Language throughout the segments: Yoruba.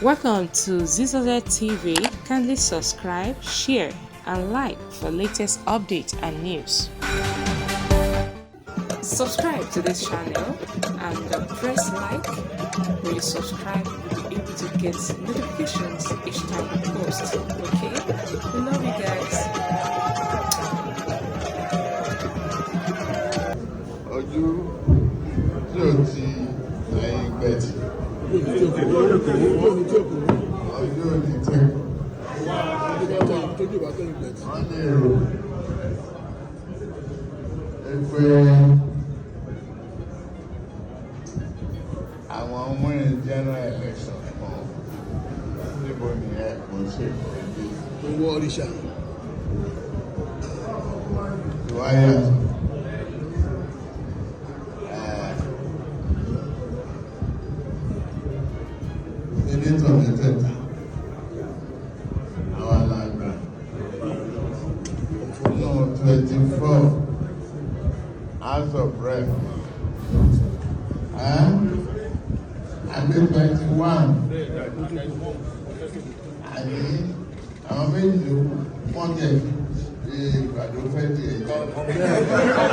Welcome to Zisodel TV. Kindly subscribe, share, and like for latest updates and news. Subscribe to this channel and press like. When you subscribe, you'll be able to get notifications each time we post. Okay? We love you guys. Ojú tí o ti ẹyin gbẹ̀tì. Ojú ò ní tẹ́. Wọ́n ní èrò pé àwọn ọmọ ẹ̀ general election kan níbo ni ẹ̀ kò ṣe ìpèdè. Owó oríṣà. Ìwáyà. Senator mẹ́tẹ̀ẹ̀ta àwọn alàgbà no 24 House of Rep àbí 21 àní àwọn méjì ló wọ́n jẹ́ ìgbàdo fẹ́ di ẹ̀jẹ̀.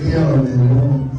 Ìyá ọ̀dẹ̀ wọn.